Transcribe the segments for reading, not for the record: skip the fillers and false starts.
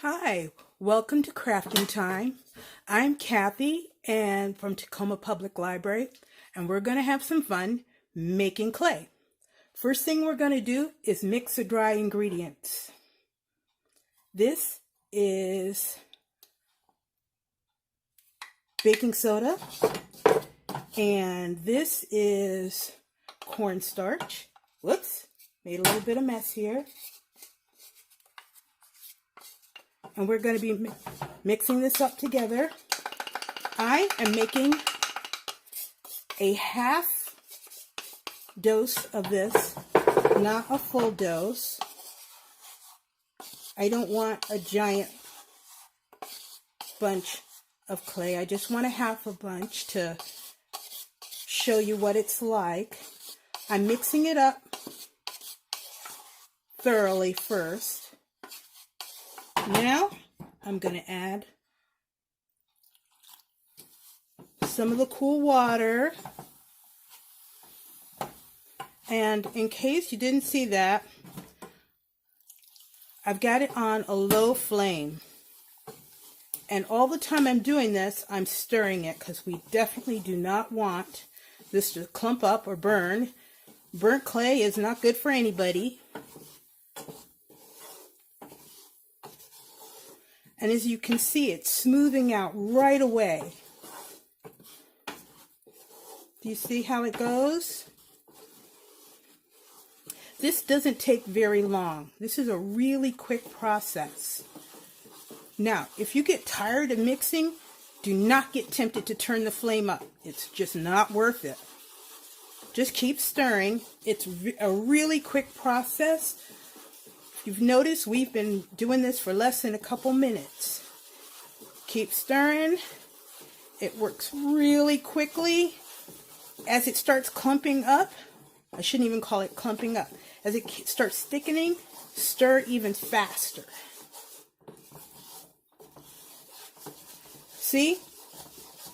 Hi, welcome to Crafting Time. I'm Kathy and from Tacoma Public Library, and we're going to have some fun making clay. First thing we're going to do is mix the dry ingredients. This is baking soda, and this is cornstarch. Whoops, made a little bit of mess here. And we're going to be mixing this up together. I am making a half dose of this, not a full dose. I don't want a giant bunch of clay. I just want a half a bunch to show you what it's like. I'm mixing it up thoroughly first. Now, I'm going to add some of the cool water. And in case you didn't see that, I've got it on a low flame. And all the time I'm doing this, I'm stirring it because we definitely do not want this to clump up or burn. Burnt clay is not good for anybody. And as you can see, it's smoothing out right away. Do you see how it goes? This doesn't take very long. This is a really quick process. Now, if you get tired of mixing, do not get tempted to turn the flame up. It's just not worth it. Just keep stirring. It's a really quick process. You've noticed we've been doing this for less than a couple minutes. Keep stirring. It works really quickly. As it starts clumping up, I shouldn't even call it clumping up. As it starts thickening, stir even faster. See?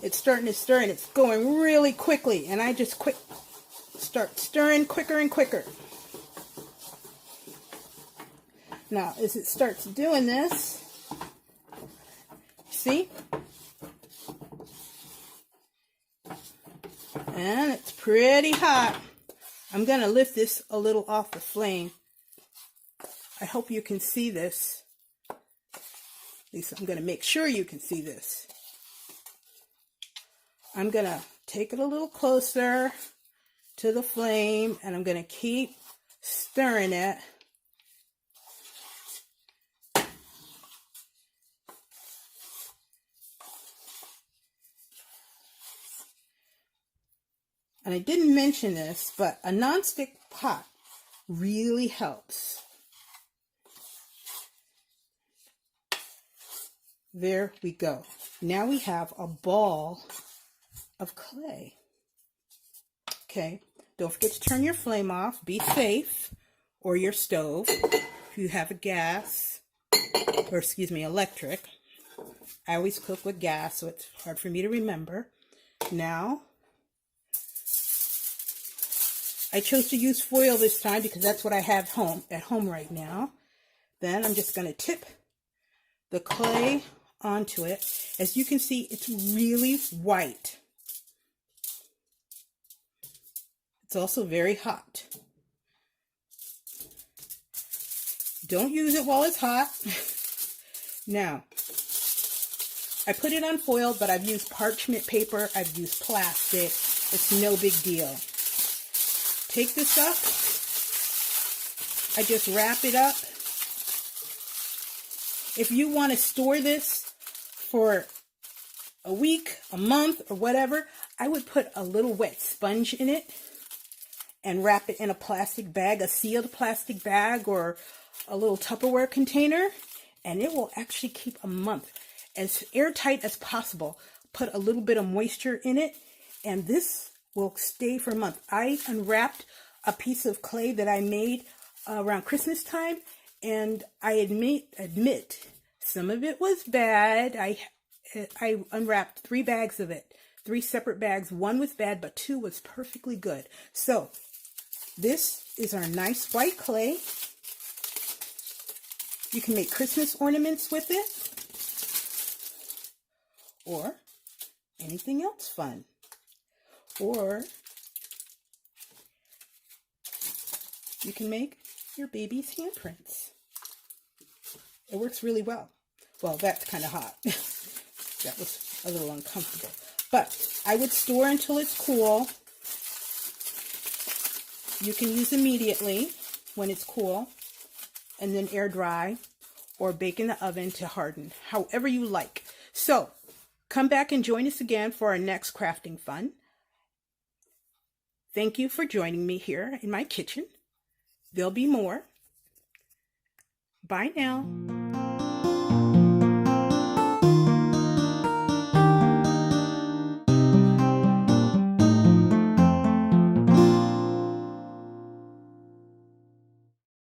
It's starting to stir and it's going really quickly. And I just start stirring quicker and quicker. Now, as it starts doing this, see? And it's pretty hot. I'm going to lift this a little off the flame. I hope you can see this. At least I'm going to make sure you can see this. I'm going to take it a little closer to the flame, and I'm going to keep stirring it. And I didn't mention this, but a nonstick pot really helps. There we go. Now we have a ball of clay. Okay, don't forget to turn your flame off. Be safe, or your stove. If you have a gas, or excuse me, electric. I always cook with gas, so it's hard for me to remember. Now, I chose to use foil this time because that's what I have at home right now. Then I'm just going to tip the clay onto it. As you can see, it's really white. It's also very hot. Don't use it while it's hot. Now, I put it on foil, but I've used parchment paper, I've used plastic. It's no big deal. Take this up, I just wrap it up. If you want to store this for a week, a month, or whatever, I would put a little wet sponge in it and wrap it in a plastic bag, a sealed plastic bag, or a little Tupperware container, and it will actually keep a month. As airtight as possible. Put a little bit of moisture in it, and this will stay for a month. I unwrapped a piece of clay that I made around Christmas time, and I admit some of it was bad. I unwrapped 3 bags of it, 3 separate bags. 1 was bad, but 2 was perfectly good. So this is our nice white clay. You can make Christmas ornaments with it, or anything else fun. Or you can make your baby's handprints. It works really well. Well, that's kind of hot. That was a little uncomfortable. But I would store until it's cool. You can use immediately when it's cool, and then air dry or bake in the oven to harden, however you like. So come back and join us again for our next crafting fun. Thank you for joining me here in my kitchen. There'll be more. Bye now.